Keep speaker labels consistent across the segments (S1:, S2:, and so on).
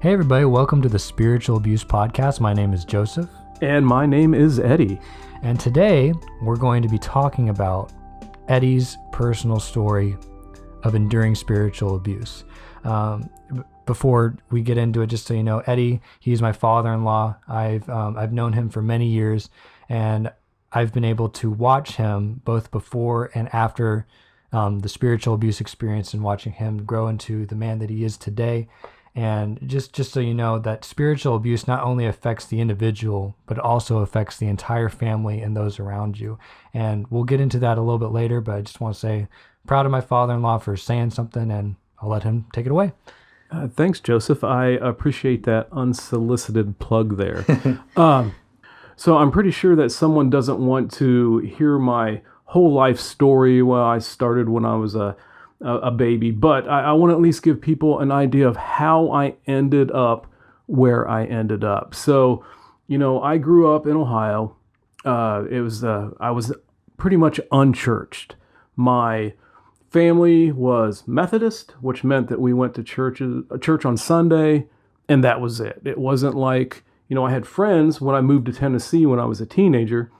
S1: Hey everybody, welcome to the Spiritual Abuse Podcast. My name is Joseph.
S2: And my name is Eddie.
S1: And today we're going to be talking about Eddie's personal story of enduring spiritual abuse. Before we get into it, just so you know, Eddie, he's my father-in-law. I've known him for many years, and I've been able to watch him both before and after the spiritual abuse experience and watching him grow into the man that he is today. And just so you know, that spiritual abuse not only affects the individual, but also affects the entire family and those around you. And we'll get into that a little bit later, but I just want to say, proud of my father-in-law for saying something, and I'll let him take it away.
S2: Thanks, Joseph. I appreciate that unsolicited plug there. So I'm pretty sure that someone doesn't want to hear my whole life story. Well, I started when I was a baby, but I want to at least give people an idea of how I ended up where I ended up. So, I grew up in Ohio. I was pretty much unchurched. My family was Methodist, which meant that we went to church on Sunday, and that was it. It wasn't like, I had friends when I moved to Tennessee when I was a teenager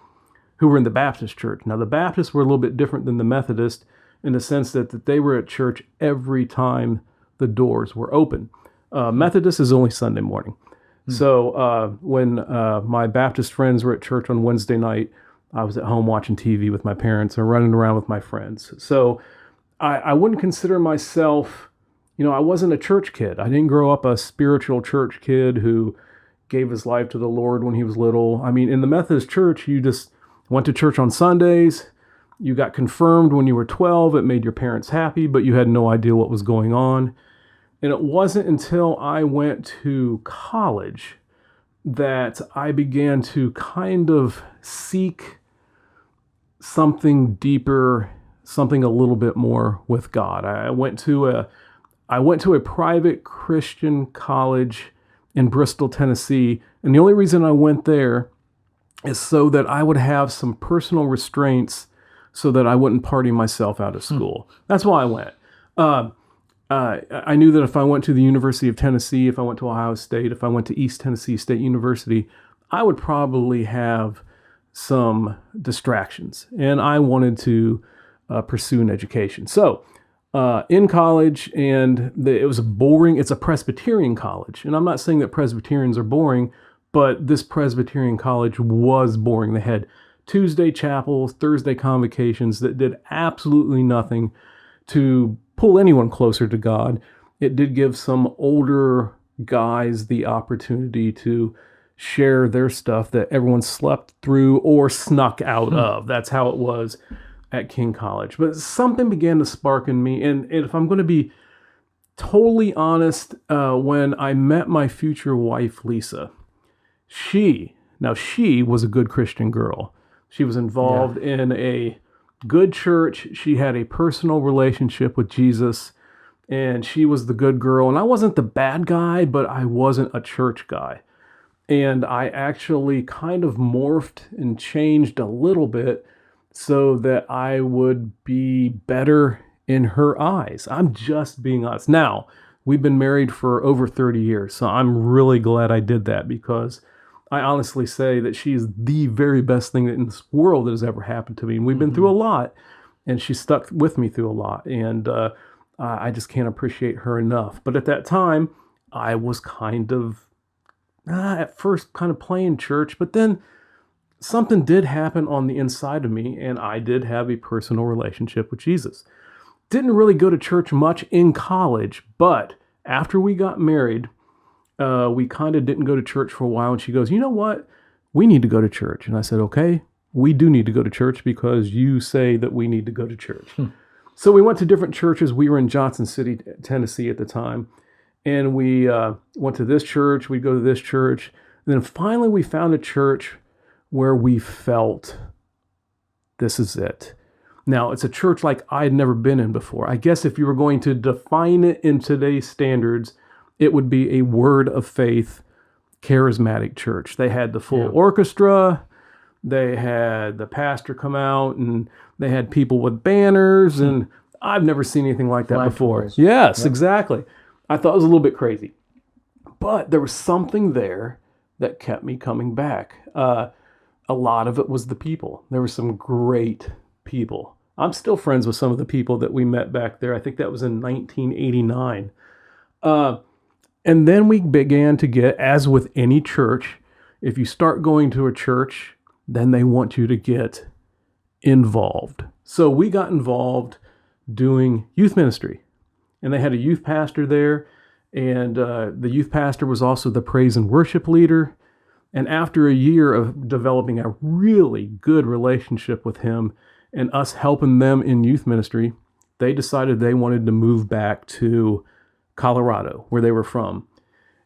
S2: who were in the Baptist church. Now, the Baptists were a little bit different than the Methodist in the sense that they were at church every time the doors were open. Methodist is only Sunday morning. So when my Baptist friends were at church on Wednesday night, I was at home watching TV with my parents or running around with my friends. So I wouldn't consider myself, I wasn't a church kid. I didn't grow up a spiritual church kid who gave his life to the Lord when he was little. I mean, in the Methodist church, you just went to church on Sundays. You got confirmed when you were 12. It made your parents happy, but you had no idea what was going on. And it wasn't until I went to college that I began to kind of seek something deeper, something a little bit more with God. I went to a private Christian college in Bristol, Tennessee, and the only reason I went there is so that I would have some personal restraints so that I wouldn't party myself out of school. That's why I went. I knew that if I went to the University of Tennessee, if I went to Ohio State, if I went to East Tennessee State University, I would probably have some distractions, and I wanted to pursue an education. So in college, and it's a Presbyterian college, and I'm not saying that Presbyterians are boring, but this Presbyterian college was boring. They had Tuesday chapels, Thursday convocations that did absolutely nothing to pull anyone closer to God. It did give some older guys the opportunity to share their stuff that everyone slept through or snuck out of. That's how it was at King College. But something began to spark in me. And if I'm going to be totally honest, when I met my future wife, Lisa, she was a good Christian girl. She was involved in a good church. She had a personal relationship with Jesus, and she was the good girl. And I wasn't the bad guy, but I wasn't a church guy. And I actually kind of morphed and changed a little bit so that I would be better in her eyes. I'm just being honest. Now, we've been married for over 30 years, so I'm really glad I did that, because I honestly say that she is the very best thing that in this world that has ever happened to me. And we've been through a lot, and she stuck with me through a lot. And I just can't appreciate her enough. But at that time, I was kind of, at first, kind of playing church. But then something did happen on the inside of me, and I did have a personal relationship with Jesus. Didn't really go to church much in college, but after we got married, we kind of didn't go to church for a while, and she goes, "You know what? We need to go to church." And I said, "Okay, we do need to go to church because you say that we need to go to church." So we went to different churches. We were in Johnson City, Tennessee at the time, and we went to this church. We'd go to this church. And then finally we found a church where we felt, this is it. Now, it's a church like I had never been in before. I guess if you were going to define it in today's standards, it would be a word of faith, charismatic church. They had the full orchestra. They had the pastor come out, and they had people with banners, and I've never seen anything like that before. Yes, exactly. I thought it was a little bit crazy. But there was something there that kept me coming back. A lot of it was the people. There were some great people. I'm still friends with some of the people that we met back there. I think that was in 1989. And then we began to get, as with any church, if you start going to a church, then they want you to get involved. So we got involved doing youth ministry. And they had a youth pastor there. And the youth pastor was also the praise and worship leader. And after a year of developing a really good relationship with him and us helping them in youth ministry, they decided they wanted to move back to Colorado, where they were from.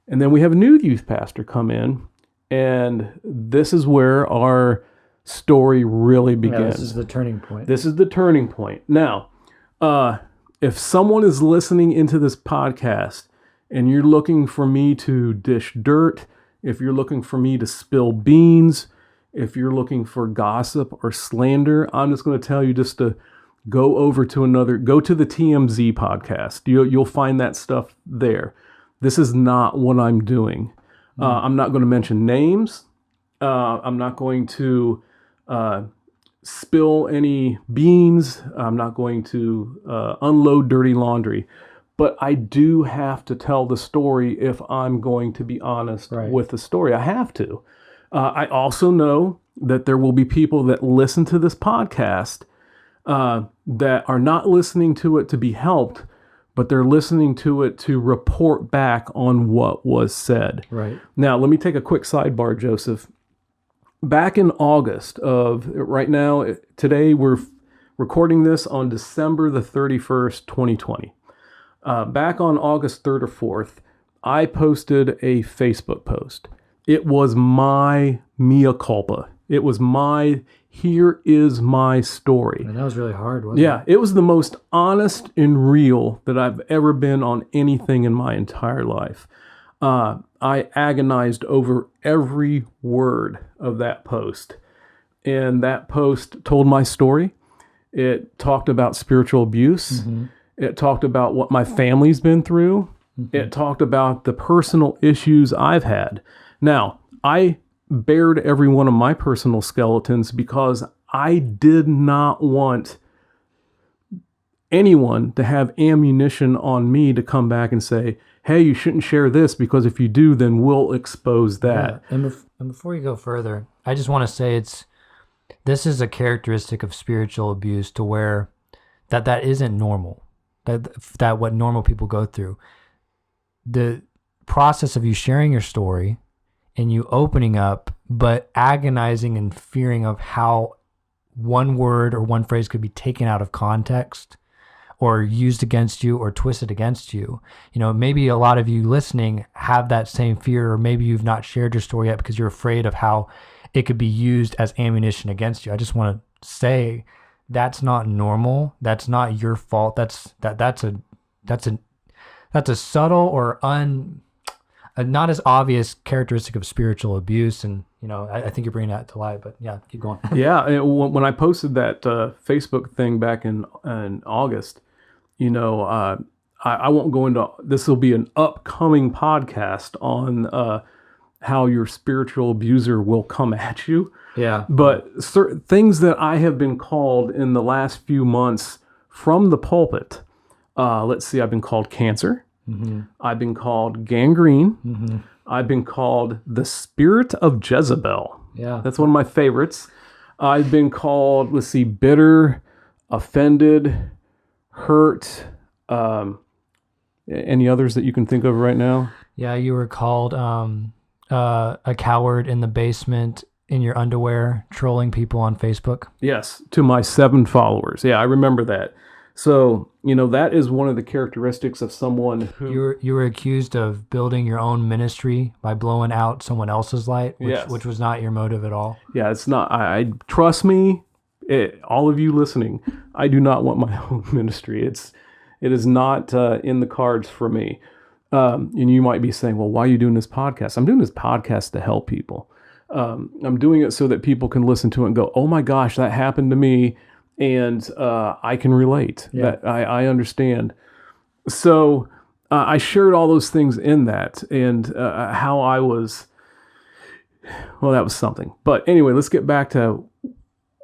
S2: And then we have a new youth pastor come in, and this is where our story really begins.
S1: Yeah, this is the turning point.
S2: This is the turning point. Now, if someone is listening into this podcast and you're looking for me to dish dirt, if you're looking for me to spill beans, if you're looking for gossip or slander, I'm just going to tell you just to go to the TMZ podcast. You'll find that stuff there. This is not what I'm doing. I'm not going to mention names. I'm not going to spill any beans. I'm not going to unload dirty laundry. But I do have to tell the story if I'm going to be honest with the story. I have to. I also know that there will be people that listen to this podcast that are not listening to it to be helped, but they're listening to it to report back on what was said.
S1: Right.
S2: Now, let me take a quick sidebar, Joseph. Back in August today we're recording this on December the 31st, 2020. Back on August 3rd or 4th, I posted a Facebook post. It was my mea culpa. It was here is my story.
S1: And that was really hard, wasn't it?
S2: Yeah, it was the most honest and real that I've ever been on anything in my entire life. I agonized over every word of that post. And that post told my story. It talked about spiritual abuse. Mm-hmm. It talked about what my family's been through. Mm-hmm. It talked about the personal issues I've had. Now, I bared every one of my personal skeletons because I did not want anyone to have ammunition on me to come back and say, hey, you shouldn't share this because if you do, then we'll expose that.
S1: Yeah. And before you go further, I just want to say this is a characteristic of spiritual abuse to where that isn't normal. That what normal people go through. The process of you sharing your story and you opening up, but agonizing and fearing of how one word or one phrase could be taken out of context or used against you or twisted against you. You know, maybe a lot of you listening have that same fear, or maybe you've not shared your story yet because you're afraid of how it could be used as ammunition against you. I just want to say that's not normal. That's not your fault. That's a subtle or not as obvious characteristic of spiritual abuse. And, you know, I think you're bringing that to light, but yeah, keep going.
S2: Yeah. When I posted that Facebook thing back in August, you know, I won't go into, this will be an upcoming podcast on how your spiritual abuser will come at you.
S1: Yeah.
S2: But certain things that I have been called in the last few months from the pulpit, let's see, I've been called cancer. Mm-hmm. I've been called gangrene. Mm-hmm. I've been called the spirit of Jezebel.
S1: Yeah.
S2: That's one of my favorites. I've been called, bitter, offended, hurt. Any others that you can think of right now?
S1: Yeah, you were called a coward in the basement in your underwear, trolling people on Facebook.
S2: Yes, to my 7 followers. Yeah, I remember that. So, you know, that is one of the characteristics of someone who...
S1: You were accused of building your own ministry by blowing out someone else's light, which was not your motive at all.
S2: Yeah, it's not. I trust me, all of you listening, I do not want my own ministry. It is not in the cards for me. And you might be saying, well, why are you doing this podcast? I'm doing this podcast to help people. I'm doing it so that people can listen to it and go, oh my gosh, that happened to me. And I can relate.
S1: Yeah.
S2: That I understand. So I shared all those things in that, and how I was, well, that was something. But anyway, let's get back to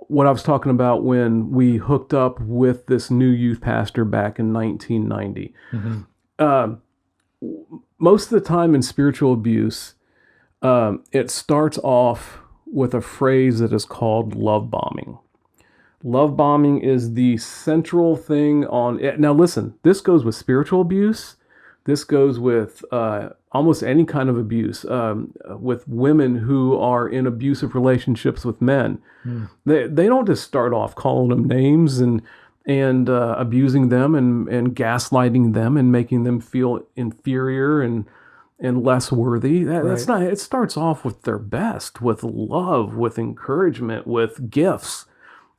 S2: what I was talking about when we hooked up with this new youth pastor back in 1990. Most of the time in spiritual abuse, it starts off with a phrase that is called love bombing. Love bombing is the central thing on it. Now listen, this goes with spiritual abuse. This goes with almost any kind of abuse, with women who are in abusive relationships with men. They don't just start off calling them names and abusing them and gaslighting them and making them feel inferior and less worthy. That's not. It starts off with their best, with love, with encouragement, with gifts,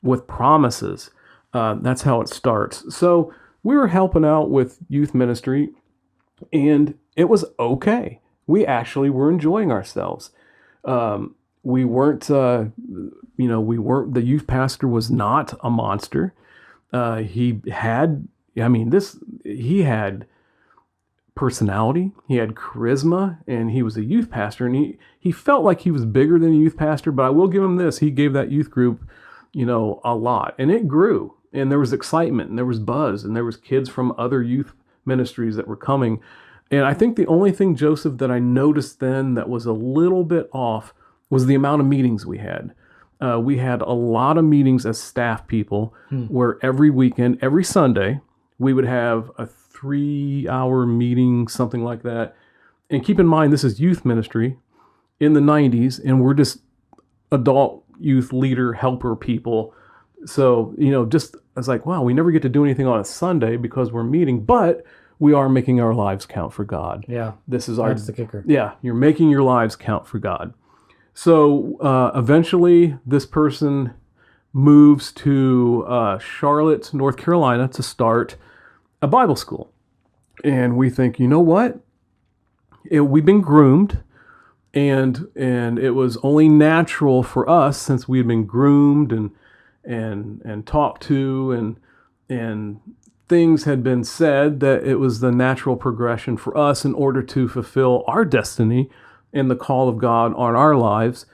S2: with promises. That's how it starts. So we were helping out with youth ministry, and it was okay. We actually were enjoying ourselves. We weren't, the youth pastor was not a monster. He had personality, he had charisma, and he was a youth pastor, and he felt like he was bigger than a youth pastor, but I will give him this. He gave that youth group, a lot, and it grew, and there was excitement, and there was buzz, and there was kids from other youth ministries that were coming. And I think the only thing, Joseph, that I noticed then that was a little bit off was the amount of meetings we had. We had a lot of meetings as staff people where every weekend, every Sunday, we would have a 3-hour meeting, something like that. And keep in mind, this is youth ministry in the 90s, and we're just adult youth leader helper people. So, I was like, wow, we never get to do anything on a Sunday because we're meeting, but we are making our lives count for God.
S1: Yeah.
S2: That's
S1: the kicker.
S2: Yeah, you're making your lives count for God. So eventually this person moves to Charlotte, North Carolina to start a Bible school. And we think, you know what? We've been groomed, and it was only natural for us, since we had been groomed and talked to and things had been said, that it was the natural progression for us in order to fulfill our destiny and the call of God on our lives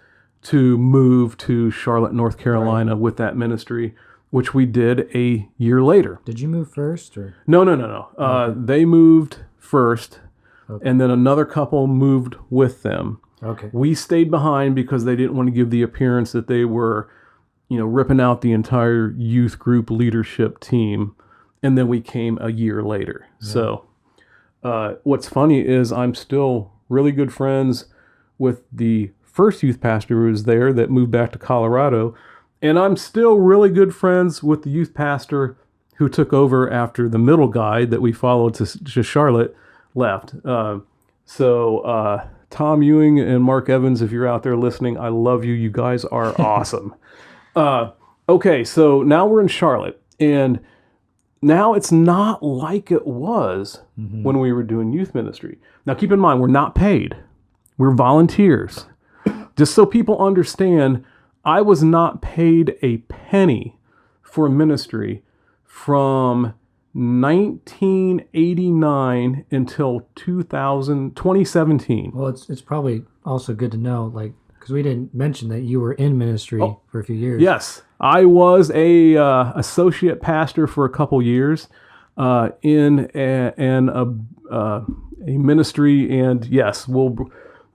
S2: to move to Charlotte, North Carolina with that ministry, which we did a year later.
S1: Did you move first? Or?
S2: No. Okay. They moved first,
S1: okay.
S2: And then another couple moved with them.
S1: Okay.
S2: We stayed behind because they didn't want to give the appearance that they were, ripping out the entire youth group leadership team. And then we came a year later. Yeah. So what's funny is I'm still really good friends with the first youth pastor who was there that moved back to Colorado. And I'm still really good friends with the youth pastor who took over after the middle guy that we followed to Charlotte left. So Tom Ewing and Mark Evans, if you're out there listening, I love you. You guys are awesome. Okay, so now we're in Charlotte. And now it's not like it was when we were doing youth ministry. Now, keep in mind, we're not paid. We're volunteers. Just so people understand, I was not paid a penny for ministry from 1989 until 2017.
S1: Well, it's probably also good to know, because we didn't mention that you were in ministry for a few years.
S2: Yes. I was a associate pastor for a couple years in a ministry, and yes, we'll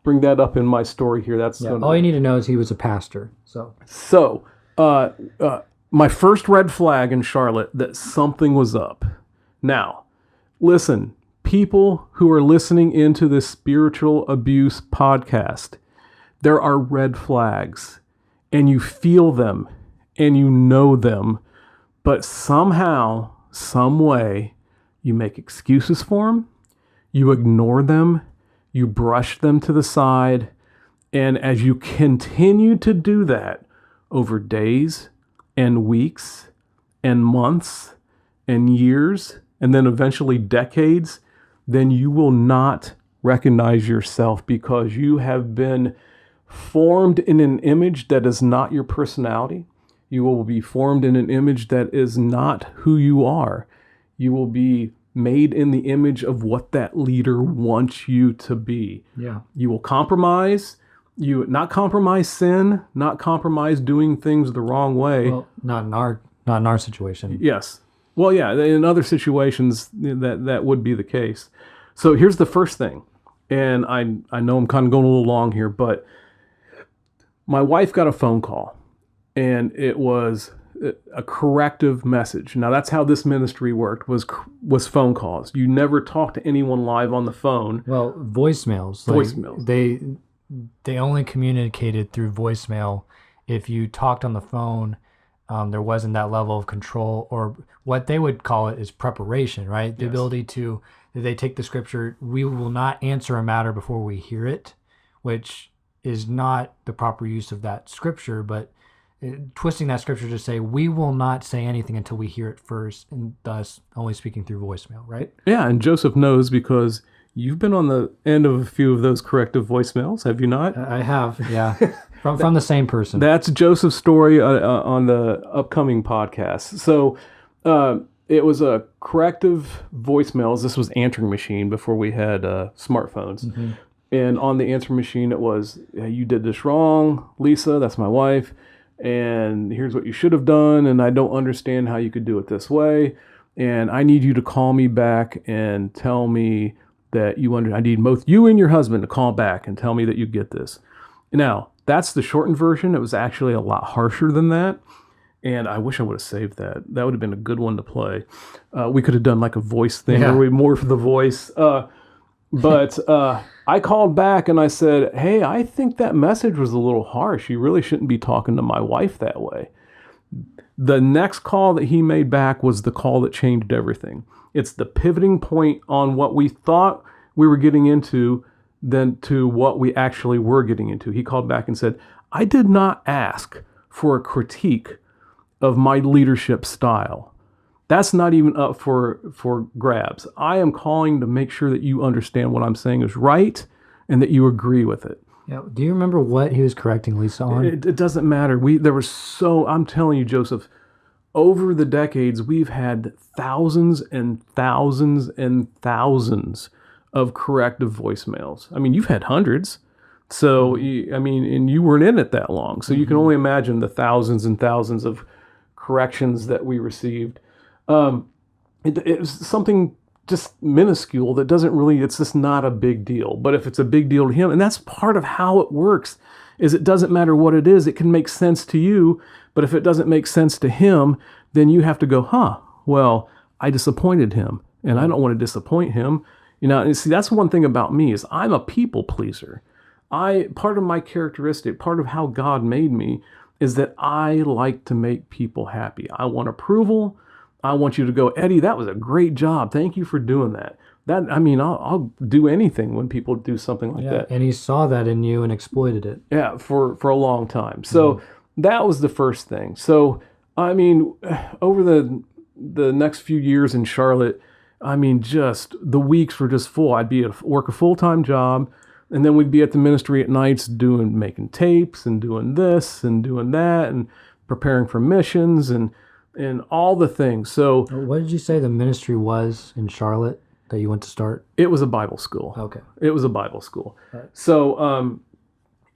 S2: bring that up in my story here. That's
S1: all you need to know is he was a pastor.
S2: So my first red flag in Charlotte that something was up. Now, listen, people who are listening into this spiritual abuse podcast, there are red flags, and you feel them. And you know them, but somehow, some way, you make excuses for them, you ignore them, you brush them to the side, and as you continue to do that over days and weeks and months and years, and then eventually decades, then you will not recognize yourself because you have been formed in an image that is not your personality. You will be formed in an image that is not who you are. You will be made in the image of what that leader wants you to be.
S1: Yeah.
S2: You will compromise. You not compromise sin, not compromise doing things the wrong way.
S1: Well, not in our situation.
S2: Yes. Well, yeah, in other situations that would be the case. So here's the first thing. And I know I'm kind of going a little long here, but my wife got a phone call, and it was a corrective message. Now that's how this ministry worked, was phone calls. You never talk to anyone live on the phone.
S1: Well, voicemails.
S2: Voicemails.
S1: They only communicated through voicemail. If you talked on the phone, there wasn't that level of control, or what they would call it is preparation, right? The ability to, they take the scripture, we will not answer a matter before we hear it, which is not the proper use of that scripture, but twisting that scripture to say we will not say anything until we hear it first, and thus only speaking through voicemail, right?
S2: Yeah, and Joseph knows because you've been on the end of a few of those corrective voicemails, have you not?
S1: I have, yeah. From the same person.
S2: That's Joseph's story on the upcoming podcast. So it was a corrective voicemails. This was answering machine before we had smartphones.
S1: Mm-hmm.
S2: And on the answering machine, it was, you did this wrong, Lisa, that's my wife, and here's what you should have done, and I don't understand how you could do it this way, and I need you to call me back and tell me that I need both you and your husband to call back and tell me that you get this. Now, that's the shortened version. It was actually a lot harsher than that, and I wish I would have saved that. That would have been a good one to play. We could have done like a voice thing, where we morph the voice. But I called back and I said, hey, I think that message was a little harsh. You really shouldn't be talking to my wife that way. The next call that he made back was the call that changed everything. It's the pivoting point on what we thought we were getting into than to what we actually were getting into. He called back and said, I did not ask for a critique of my leadership style. That's not even up for grabs. I am calling to make sure that you understand what I'm saying is right and that you agree with it.
S1: Yeah. Do you remember what he was correcting Lisa on?
S2: It doesn't matter. I'm telling you, Joseph, over the decades, we've had thousands and thousands and thousands of corrective voicemails. I mean, you've had hundreds. So, and you weren't in it that long. So you can only imagine the thousands and thousands of corrections that we received. It was something just minuscule that it's just not a big deal. But if it's a big deal to him, and that's part of how it works, is it doesn't matter what it is. It can make sense to you, but if it doesn't make sense to him, then you have to go, well, I disappointed him, and I don't want to disappoint him. And see, that's one thing about me is I'm a people pleaser. Part of my characteristic, part of how God made me, is that I like to make people happy. I want approval. I want you to go, Eddie, that was a great job. Thank you for doing that. I'll do anything when people do something like that.
S1: And he saw that in you and exploited it.
S2: Yeah, for a long time. So that was the first thing. So, over the next few years in Charlotte, just the weeks were just full. I'd work a full-time job, and then we'd be at the ministry at nights making tapes and doing this and doing that and preparing for missions and all the things. So
S1: what did you say the ministry was in Charlotte that you went to start?
S2: It was a Bible school.
S1: Okay.
S2: It was a Bible school.
S1: Right.
S2: So,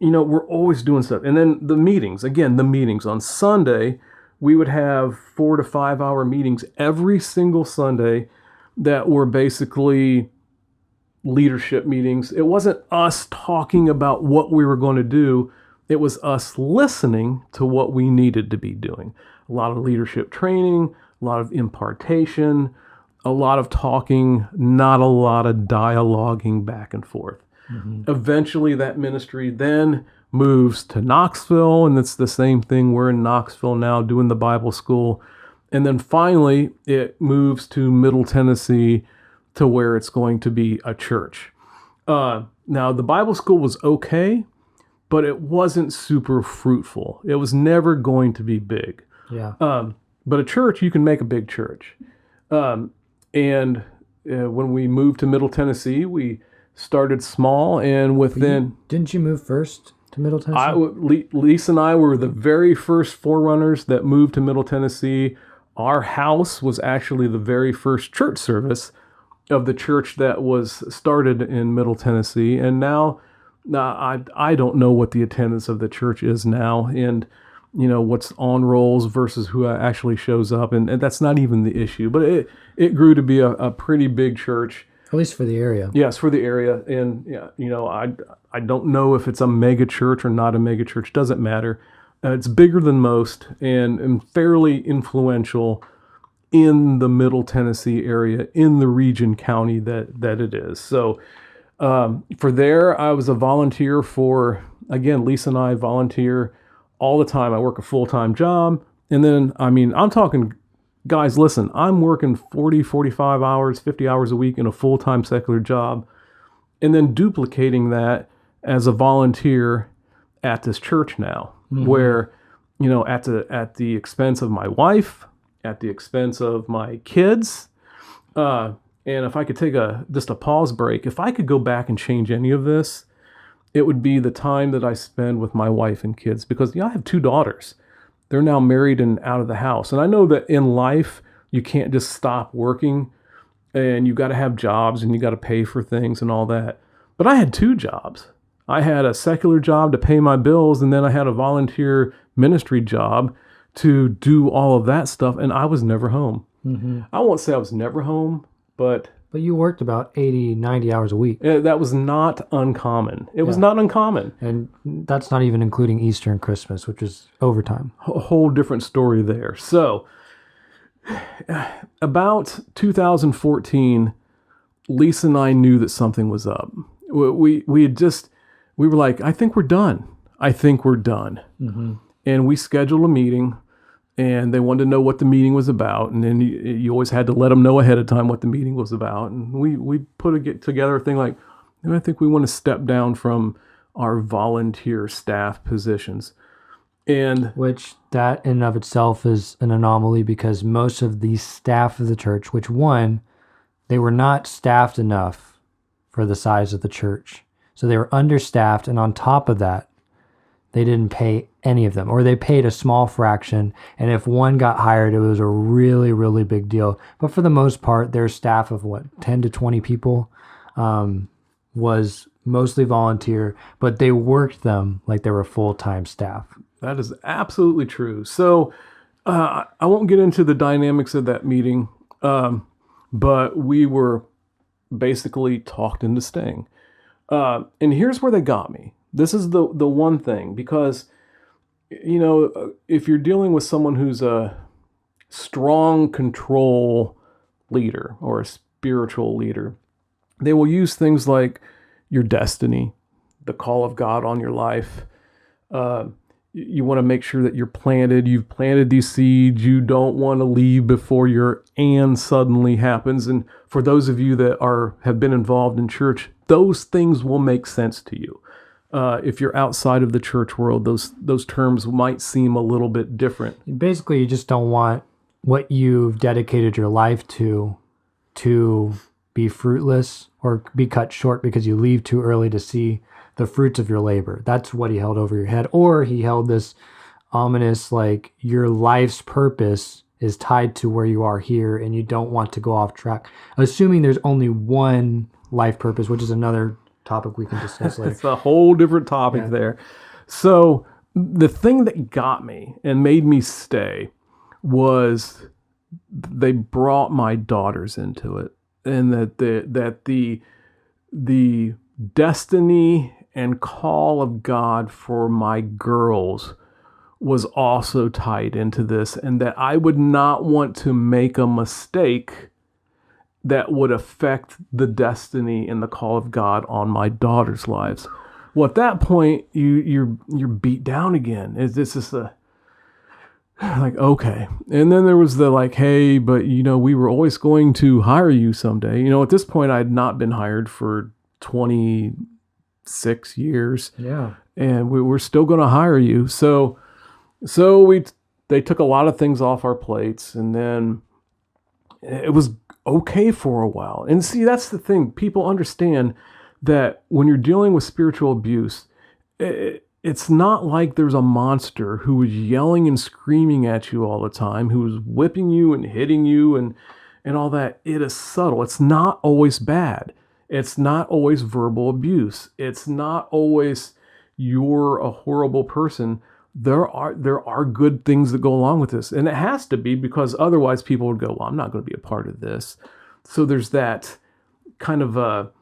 S2: we're always doing stuff. And then the meetings on Sunday, we would have 4 to 5 hour meetings every single Sunday that were basically leadership meetings. It wasn't us talking about what we were going to do. It was us listening to what we needed to be doing. A lot of leadership training, a lot of impartation, a lot of talking, not a lot of dialoguing back and forth. Mm-hmm. Eventually, that ministry then moves to Knoxville, and it's the same thing. We're in Knoxville now doing the Bible school. And then finally, it moves to Middle Tennessee to where it's going to be a church. Now, the Bible school was okay, but it wasn't super fruitful. It was never going to be big.
S1: Yeah.
S2: But a church, you can make a big church. And when we moved to Middle Tennessee, we started small, and within...
S1: Didn't you move first to Middle Tennessee?
S2: Lisa and I were the very first forerunners that moved to Middle Tennessee. Our house was actually the very first church service of the church that was started in Middle Tennessee, and now I don't know what the attendance of the church is now, and what's on rolls versus who actually shows up, and that's not even the issue. But it grew to be a pretty big church,
S1: at least for the area.
S2: Yes, for the area, and I don't know if it's a mega church or not a mega church. Doesn't matter. It's bigger than most and fairly influential in the Middle Tennessee area, in the region county that it is. So for there, I was a volunteer for, again, Lisa and I volunteer all the time. I work a full-time job. And then, I'm talking, guys, listen, I'm working 40, 45 hours, 50 hours a week in a full-time secular job, and then duplicating that as a volunteer at this church now, where, at the expense of my wife, at the expense of my kids. And if I could take just a pause break, if I could go back and change any of this, it would be the time that I spend with my wife and kids, because I have 2 daughters. They're now married and out of the house. And I know that in life, you can't just stop working, and you got to have jobs and you got to pay for things and all that. But I had 2 jobs. I had a secular job to pay my bills, and then I had a volunteer ministry job to do all of that stuff, and I was never home. I won't say I was never home, but
S1: you worked about 80, 90 hours a week.
S2: That was not uncommon. It was not uncommon.
S1: And that's not even including Easter and Christmas, which is overtime.
S2: A whole different story there. So about 2014, Lisa and I knew that something was up. We were like, I think we're done. And we scheduled a meeting, and they wanted to know what the meeting was about. And then you always had to let them know ahead of time what the meeting was about. And we put together a thing like, I think we want to step down from our volunteer staff positions. And
S1: which that in and of itself is an anomaly, because most of the staff of the church, which they were not staffed enough for the size of the church. So they were understaffed, and on top of that, they didn't pay any of them, or they paid a small fraction. And if one got hired, it was a really, really big deal. But for the most part, their staff of 10 to 20 people was mostly volunteer, but they worked them like they were full-time staff.
S2: That is absolutely true. So I won't get into the dynamics of that meeting, but we were basically talked into staying. And here's where they got me. This is the one thing, because, if you're dealing with someone who's a strong control leader or a spiritual leader, they will use things like your destiny, the call of God on your life. You want to make sure that you've planted these seeds. You don't want to leave before your and suddenly happens. And for those of you that have been involved in church, those things will make sense to you. If you're outside of the church world, those terms might seem a little bit different.
S1: Basically, you just don't want what you've dedicated your life to be fruitless or be cut short because you leave too early to see the fruits of your labor. That's what he held over your head. Or he held this ominous, like, your life's purpose is tied to where you are here, and you don't want to go off track. Assuming there's only one life purpose, which is another topic we can discuss later.
S2: It's a whole different topic there. So the thing that got me and made me stay was they brought my daughters into it, and that the destiny and call of God for my girls was also tied into this, and that I would not want to make a mistake that would affect the destiny and the call of God on my daughters' lives. Well, at that point, you're beat down again. It's just like, okay. And then there was the like, hey, but we were always going to hire you someday. At this point, I had not been hired for 26 years.
S1: Yeah.
S2: And we were still going to hire you. So they took a lot of things off our plates, and then it was okay for a while. And see, that's the thing. People understand that when you're dealing with spiritual abuse, it's not like there's a monster who is yelling and screaming at you all the time, who is whipping you and hitting you and all that, it is subtle. It's not always bad. It's not always verbal abuse. It's not always you're a horrible person. There are good things that go along with this. And it has to be, because otherwise people would go, well, I'm not going to be a part of this. So there's that kind of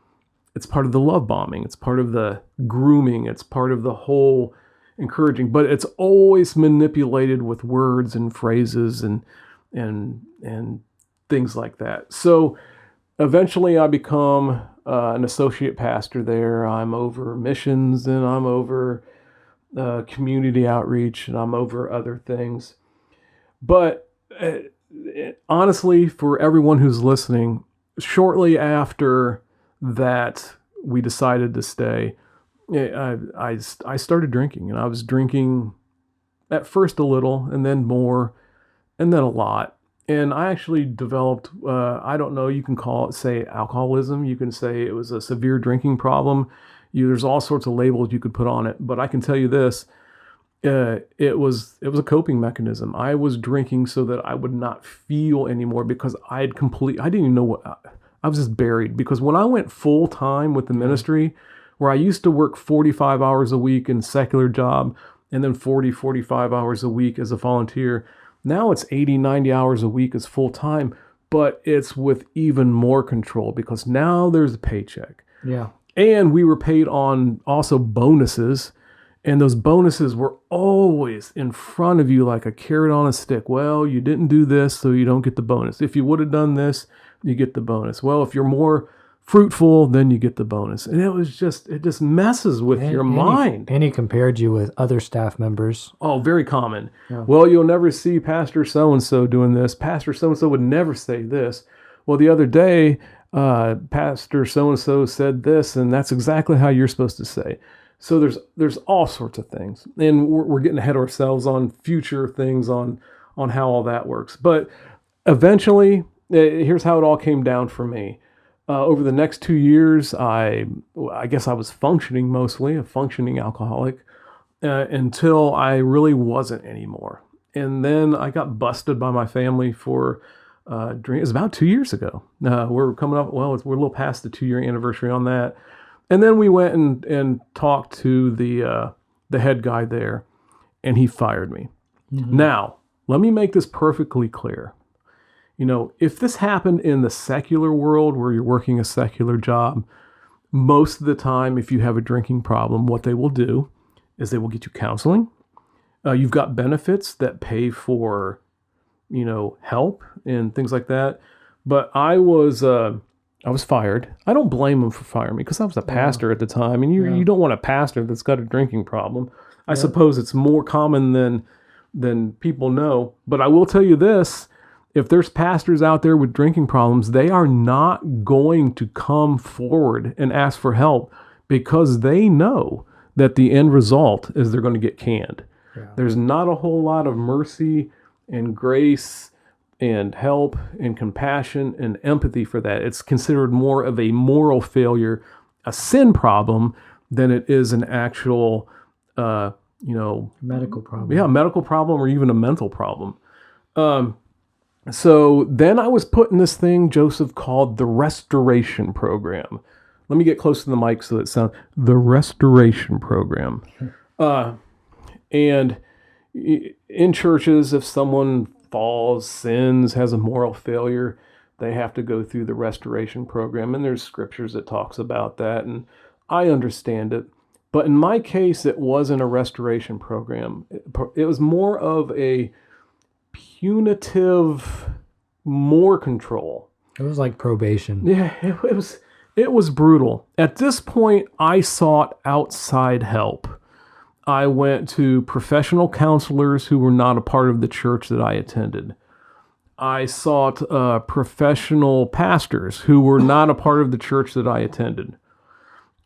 S2: it's part of the love bombing. It's part of the grooming. It's part of the whole encouraging, but it's always manipulated with words and phrases and things like that. So eventually I become an associate pastor there. I'm over missions, and I'm over community outreach, and I'm over other things. But honestly, for everyone who's listening, shortly after that we decided to stay, I started drinking, and I was drinking at first a little, and then more, and then a lot. And I actually developed, I don't know, you can call it, say, alcoholism. You can say it was a severe drinking problem. There's all sorts of labels you could put on it. But I can tell you this, it was a coping mechanism. I was drinking so that I would not feel anymore, because I didn't even know what, I was just buried. Because when I went full time with the ministry, where I used to work 45 hours a week in secular job, and then 45 hours a week as a volunteer, now it's 80, 90 hours a week as full time, but it's with even more control, because now there's a paycheck.
S1: Yeah.
S2: And we were paid on also bonuses, and those bonuses were always in front of you like a carrot on a stick. Well, you didn't do this, so you don't get the bonus. If you would have done this, you get the bonus. Well, if you're more fruitful, then you get the bonus. And it just messes with your mind.
S1: And he compared you with other staff members.
S2: Oh, very common.
S1: Yeah.
S2: Well, you'll never see Pastor so-and-so doing this. Pastor so-and-so would never say this. Well, the other day, Pastor so-and-so said this, and that's exactly how you're supposed to say. So there's all sorts of things. And we're getting ahead of ourselves on future things on how all that works. But eventually, here's how it all came down for me. Over the next 2 years, I guess I was functioning mostly, a functioning alcoholic, until I really wasn't anymore. And then I got busted by my family for drinking. It was about 2 years ago. We're coming up, we're a little past the 2-year anniversary on that. And then we went and talked to the head guy there, and he fired me. Mm-hmm. Now, let me make this perfectly clear. You know, if this happened in the secular world where you're working a secular job, most of the time, if you have a drinking problem, what they will do is they will get you counseling. You've got benefits that pay for, help and things like that. But I was fired. I don't blame them for firing me, because I was a pastor at the time, and you don't want a pastor that's got a drinking problem. I suppose it's more common than people know. But I will tell you this. If there's pastors out there with drinking problems, they are not going to come forward and ask for help, because they know that the end result is they're going to get canned. Yeah. There's not a whole lot of mercy and grace and help and compassion and empathy for that. It's considered more of a moral failure, a sin problem, than it is an actual,
S1: medical problem.
S2: Yeah, a medical problem, or even a mental problem. So then I was put in this thing Joseph called the restoration program. Let me get close to the mic so it sounds, the restoration program. And in churches, if someone falls, sins, has a moral failure, they have to go through the restoration program. And there's scriptures that talks about that, and I understand it. But in my case, it wasn't a restoration program. It was more of a punitive, more control.
S1: It was like probation.
S2: Yeah, it was brutal. At this point, I sought outside help. I went to professional counselors who were not a part of the church that I attended. I sought professional pastors who were not a part of the church that I attended.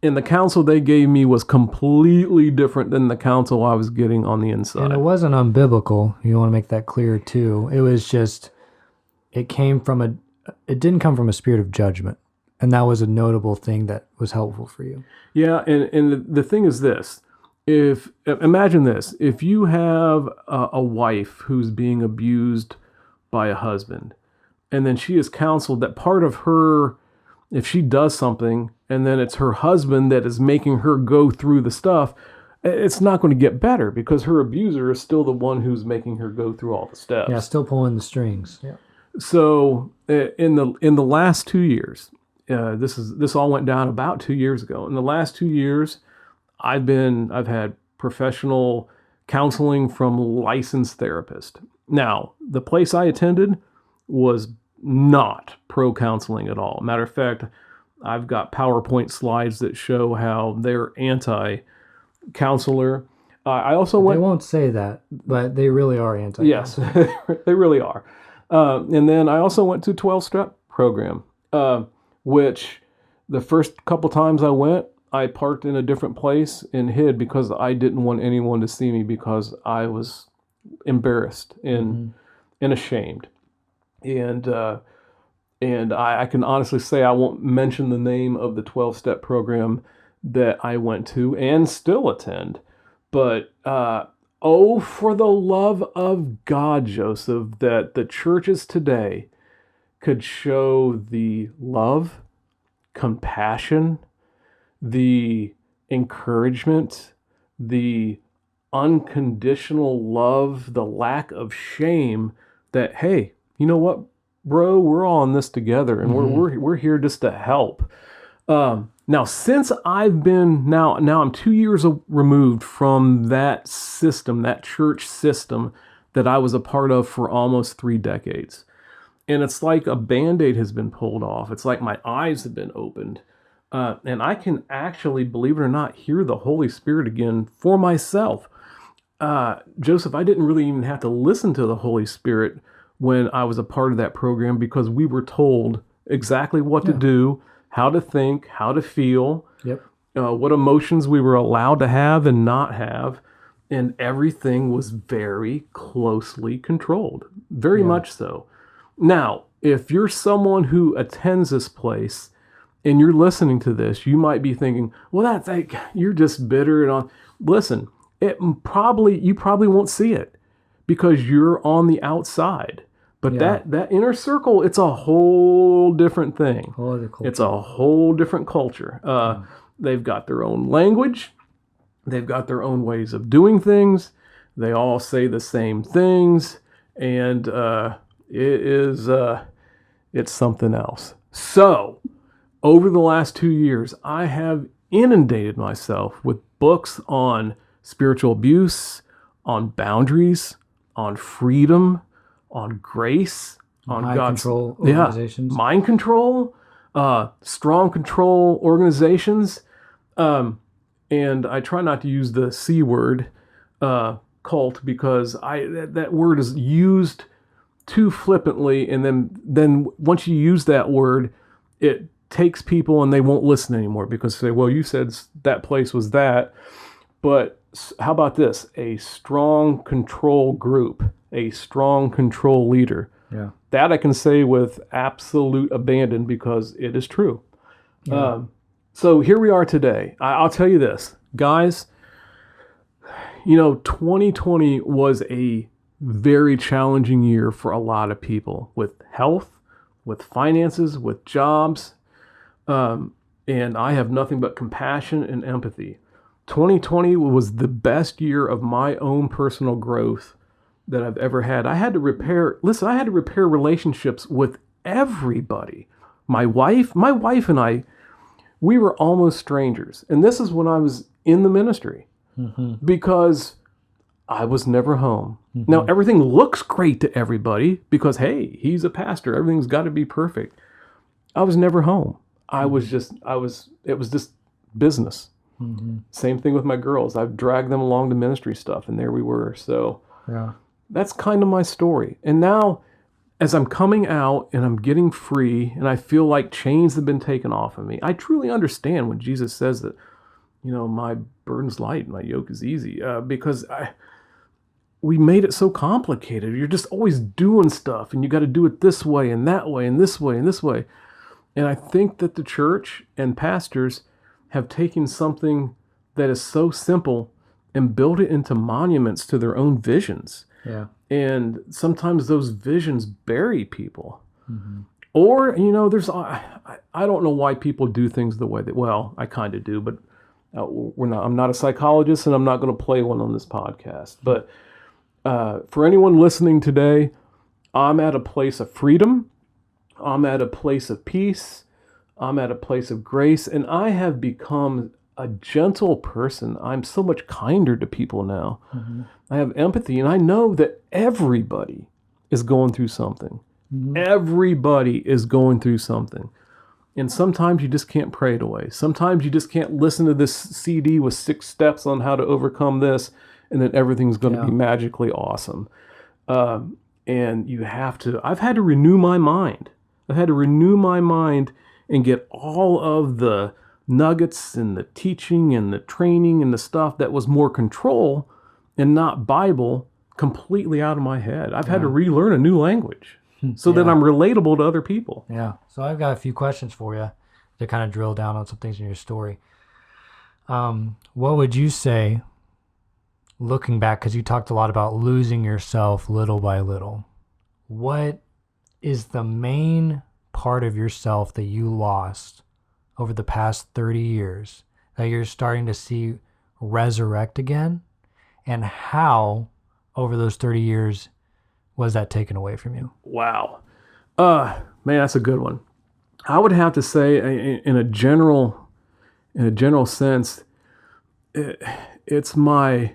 S2: And the counsel they gave me was completely different than the counsel I was getting on the inside.
S1: And it wasn't unbiblical. You want to make that clear too. It was just, it didn't come from a spirit of judgment. And that was a notable thing that was helpful for you.
S2: Yeah, and the thing is this. Imagine this. If you have a wife who's being abused by a husband, and then she is counseled that part of her, if she does something and then it's her husband that is making her go through the stuff, it's not going to get better because her abuser is still the one who's making her go through all the steps.
S1: Yeah, still pulling the strings. Yeah.
S2: So in the last 2 years, this all went down about 2 years ago. In the last 2 years, I've had professional counseling from licensed therapists. Now, the place I attended was not pro counseling at all. Matter of fact, I've got PowerPoint slides that show how they're anti counselor. I also went.
S1: They won't say that, but they really are anti.
S2: Yes, they really are. And then I also went to 12-step program, which the first couple times I went, I parked in a different place and hid because I didn't want anyone to see me because I was embarrassed and ashamed. And I can honestly say I won't mention the name of the 12-step program that I went to and still attend. But oh, for the love of God, Joseph, that the churches today could show the love, compassion, the encouragement, the unconditional love, the lack of shame that, hey, you know what, bro, we're all in this together and we're here just to help. Now, since I've been, now I'm 2 years removed from that system, that church system that I was a part of for almost 3 decades. And it's like a Band-Aid has been pulled off. It's like my eyes have been opened. And I can actually, believe it or not, hear the Holy Spirit again for myself. Joseph, I didn't really even have to listen to the Holy Spirit when I was a part of that program because we were told exactly what to do, how to think, how to feel, what emotions we were allowed to have and not have. And everything was very closely controlled, very much so. Now, if you're someone who attends this place and you're listening to this, you might be thinking, well, that's like, you're just bitter and on. Listen, you probably won't see it because you're on the outside. But that inner circle, it's a whole different thing. It's a whole different culture. They've got their own language. They've got their own ways of doing things. They all say the same things. And it's something else. So, over the last 2 years, I have inundated myself with books on spiritual abuse, on boundaries, on freedom, on grace, on
S1: mind
S2: God's
S1: control organizations.
S2: Mind control, strong control organizations. And I try not to use the C word, cult, because that word is used too flippantly. And then once you use that word, it takes people and they won't listen anymore because they say, well, you said that place was that. But how about this? A strong control group, a strong control leader.
S1: Yeah.
S2: That I can say with absolute abandon because it is true.
S1: Yeah.
S2: So here we are today. I'll tell you this, guys, 2020 was a very challenging year for a lot of people with health, with finances, with jobs. And I have nothing but compassion and empathy. 2020 was the best year of my own personal growth that I've ever had. I had to repair relationships with everybody. My wife and I, we were almost strangers. And this is when I was in the ministry because I was never home. Now, everything looks great to everybody because, hey, he's a pastor. Everything's got to be perfect. I was never home. It was just business. Same thing with my girls. I've dragged them along to ministry stuff, and there we were. So that's kind of my story. And now, as I'm coming out and I'm getting free, and I feel like chains have been taken off of me, I truly understand when Jesus says that, my burden's light, my yoke is easy, because we made it so complicated. You're just always doing stuff, and you got to do it this way and that way and this way and this way. And I think that the church and pastors have taken something that is so simple and built it into monuments to their own visions.
S1: Yeah.
S2: And sometimes those visions bury people. Or, there's, I don't know why people do things the way that, well, I kind of do, but I'm not a psychologist and I'm not going to play one on this podcast. But for anyone listening today, I'm at a place of freedom. I'm at a place of peace. I'm at a place of grace, and I have become a gentle person. I'm so much kinder to people now. I have empathy, and I know that everybody is going through something. Everybody is going through something. And sometimes you just can't pray it away. Sometimes you just can't listen to this CD with 6 steps on how to overcome this, and then everything's going to be magically awesome. And you have to, I've had to renew my mind. I've had to renew my mind and get all of the nuggets and the teaching and the training and the stuff that was more control and not Bible completely out of my head. I've had to relearn a new language so that I'm relatable to other people.
S1: Yeah. So I've got a few questions for you to kind of drill down on some things in your story. What would you say, looking back, because you talked a lot about losing yourself little by little, what is the main part of yourself that you lost over the past 30 years that you're starting to see resurrect again? And how, over those 30 years, was that taken away from you?
S2: Wow. Man, that's a good one. I would have to say, in a general sense, it's my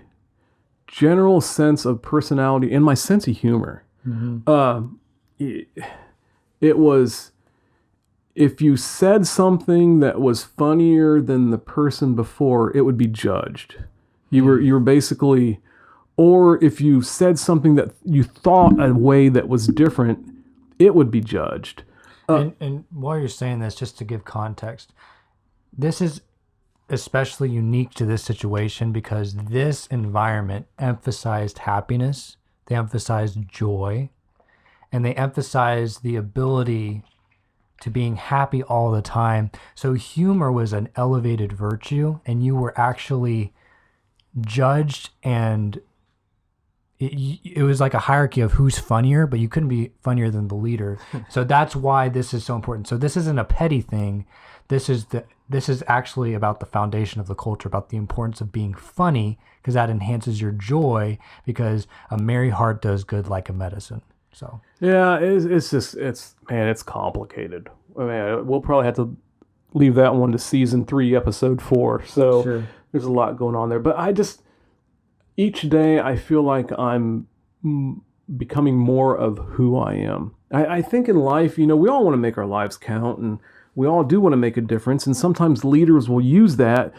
S2: general sense of personality and my sense of humor. It was, if you said something that was funnier than the person before, it would be judged. You were basically, or if you said something that you thought a way that was different, it would be judged.
S1: And while you're saying this, just to give context, this is especially unique to this situation because this environment emphasized happiness, they emphasized joy, and they emphasized the ability to being happy all the time. So humor was an elevated virtue, and you were actually judged, and it was like a hierarchy of who's funnier, but you couldn't be funnier than the leader. So that's why this is so important. So this isn't a petty thing. This is actually about the foundation of the culture, about the importance of being funny, because that enhances your joy, because a merry heart does good like a medicine. So
S2: yeah, it's complicated. I mean, we'll probably have to leave that one to season 3, episode 4. So there's a lot going on there. But each day I feel like I'm becoming more of who I am. I think in life, we all want to make our lives count, and we all do want to make a difference. And sometimes leaders will use that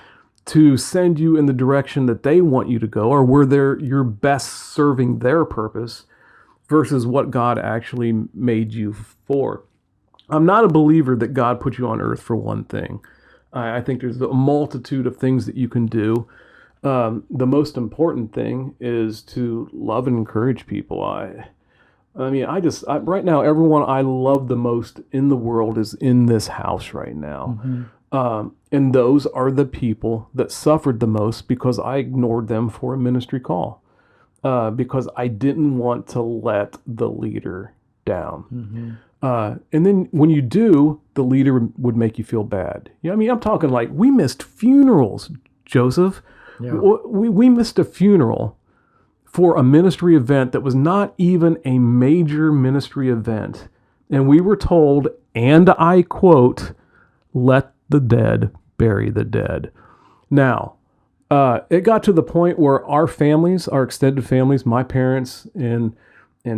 S2: to send you in the direction that they want you to go, or where you're best serving their purpose versus what God actually made you for. I'm not a believer that God put you on earth for one thing. I think there's a multitude of things that you can do. The most important thing is to love and encourage people. Right now, everyone I love the most in the world is in this house right now. And those are the people that suffered the most because I ignored them for a ministry call. Because I didn't want to let the leader down. And then when you do, the leader would make you feel bad. I'm talking like we missed funerals, Joseph. Yeah. We missed a funeral for a ministry event that was not even a major ministry event. And we were told, and I quote, "Let the dead bury the dead." Now, it got to the point where our families, our extended families, my parents and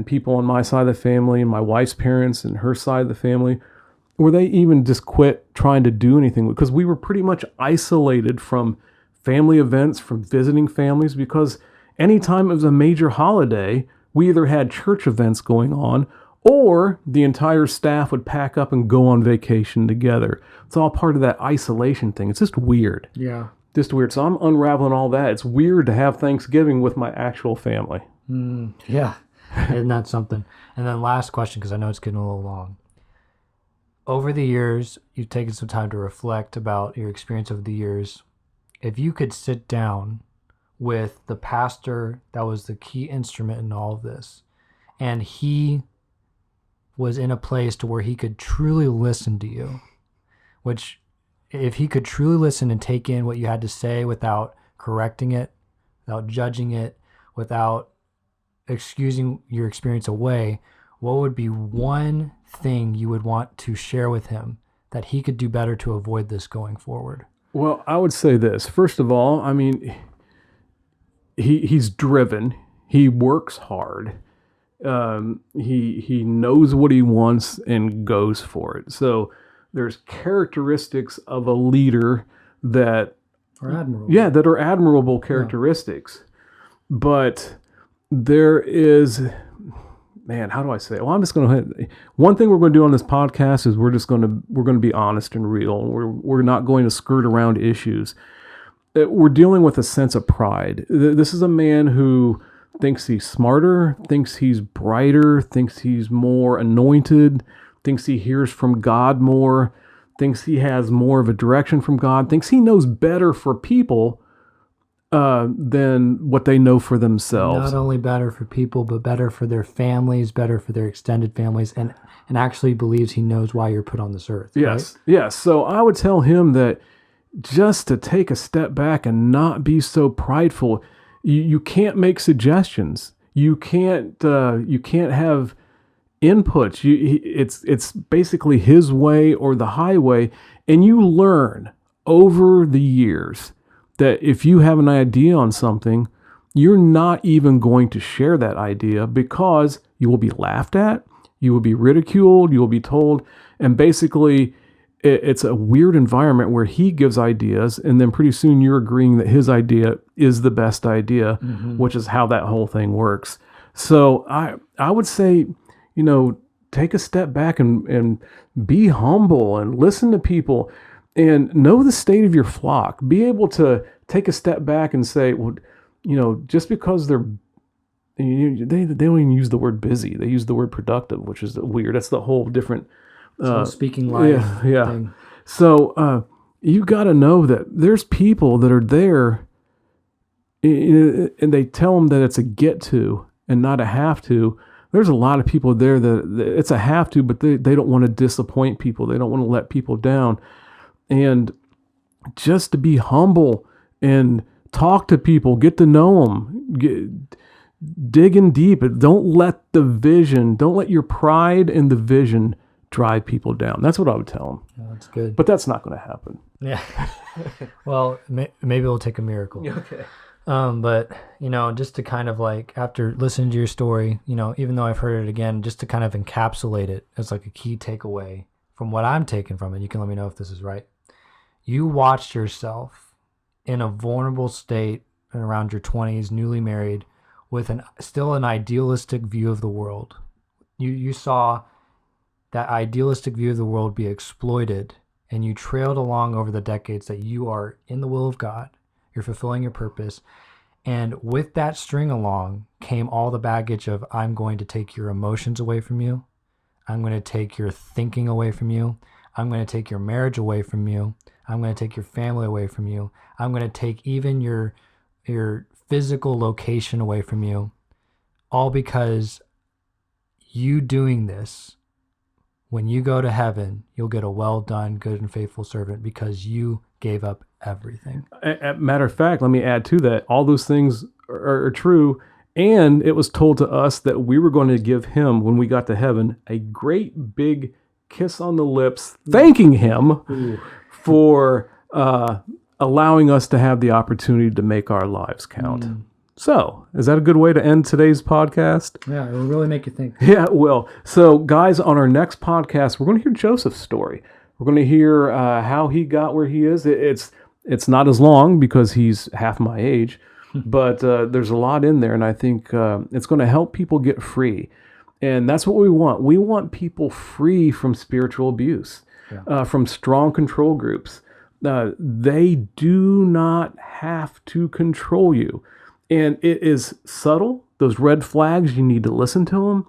S2: people on my side of the family, and my wife's parents and her side of the family, where they even just quit trying to do anything because we were pretty much isolated from family events, from visiting families, because anytime it was a major holiday, we either had church events going on or the entire staff would pack up and go on vacation together. It's all part of that isolation thing. It's just weird.
S1: Yeah.
S2: Just weird. So I'm unraveling all that. It's weird to have Thanksgiving with my actual family.
S1: Yeah. Isn't that something? And then last question, because I know it's getting a little long. Over the years, you've taken some time to reflect about your experience over the years. If you could sit down with the pastor that was the key instrument in all of this, and he was in a place to where he could truly listen to you, which if he could truly listen and take in what you had to say without correcting it, without judging it, without excusing your experience away, what would be one thing you would want to share with him that he could do better to avoid this going forward?
S2: Well, I would say this. First of all, I mean, he's driven. He works hard. He knows what he wants and goes for it. So there's characteristics of a leader that
S1: Or admirable.
S2: Yeah, that are admirable characteristics. But there is, man, how do I say it? Well, I'm just going to, one thing we're going to do on this podcast is we're going to be honest and real. We're not going to skirt around issues. We're dealing with a sense of pride. This is a man who thinks he's smarter, thinks he's brighter, thinks he's more anointed, thinks he hears from God more, thinks he has more of a direction from God, thinks he knows better for people than what they know for themselves.
S1: Not only better for people, but better for their families, better for their extended families, and actually believes he knows why you're put on this earth.
S2: Yes,
S1: right?
S2: yes. So I would tell him that just to take a step back and not be so prideful. You can't make suggestions. You can't have inputs. It's basically his way or the highway, and you learn over the years that if you have an idea on something, you're not even going to share that idea because you will be laughed at, you will be ridiculed, you will be told, and basically it's a weird environment where he gives ideas, and then pretty soon you're agreeing that his idea is the best idea, which is how that whole thing works. So I would say, take a step back and be humble and listen to people and know the state of your flock. Be able to take a step back and say, well, just because they don't even use the word busy. They use the word productive, which is weird. That's the whole different
S1: speaking life thing.
S2: So you got to know that there's people that are there, and they tell them that it's a get to and not a have to. There's a lot of people there that it's a have to, but they don't want to disappoint people. They don't want to let people down. And just to be humble and talk to people, get to know them, dig in deep. Don't let your pride and the vision drive people down. That's what I would tell them.
S1: Oh, that's good.
S2: But that's not going to happen.
S1: Yeah. Well, maybe it'll take a miracle.
S2: Okay.
S1: But, just to kind of after listening to your story, even though I've heard it again, just to kind of encapsulate it as like a key takeaway from what I'm taking from it, you can let me know if this is right. You watched yourself in a vulnerable state around your 20s, newly married, with still an idealistic view of the world. You saw that idealistic view of the world be exploited, and you trailed along over the decades that you are in the will of God. You're fulfilling your purpose. And with that string along came all the baggage of, I'm going to take your emotions away from you. I'm going to take your thinking away from you. I'm going to take your marriage away from you. I'm going to take your family away from you. I'm going to take even your physical location away from you. All because you doing this, when you go to heaven, you'll get a well done, good and faithful servant because you gave up everything.
S2: Matter of fact, let me add to that. All those things are true. And it was told to us that we were going to give him, when we got to heaven, a great big kiss on the lips, thanking him for allowing us to have the opportunity to make our lives count. So, is that a good way to end today's podcast?
S1: Yeah, it will really make you think.
S2: Yeah, it will. So, guys, on our next podcast, we're going to hear Joseph's story. We're going to hear how he got where he is. It's not as long because he's half my age, but there's a lot in there, and I think it's going to help people get free. And that's what we want. We want people free from spiritual abuse, from strong control groups. They do not have to control you. And it is subtle. Those red flags, you need to listen to them.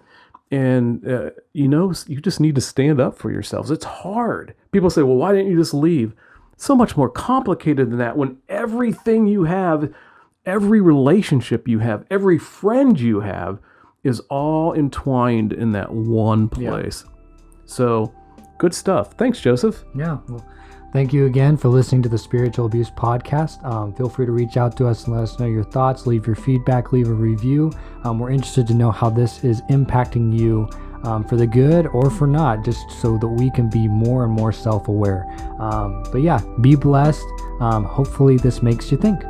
S2: And, you just need to stand up for yourselves. It's hard. People say, well, why didn't you just leave? It's so much more complicated than that. When everything you have, every relationship you have, every friend you have is all entwined in that one place. So good stuff. Thanks, Joseph.
S1: Yeah. Well, thank you again for listening to the Spiritual Abuse Podcast. Feel free to reach out to us and let us know your thoughts, leave your feedback, leave a review. We're interested to know how this is impacting you for the good or for not, just so that we can be more and more self-aware. But yeah, be blessed. Hopefully this makes you think.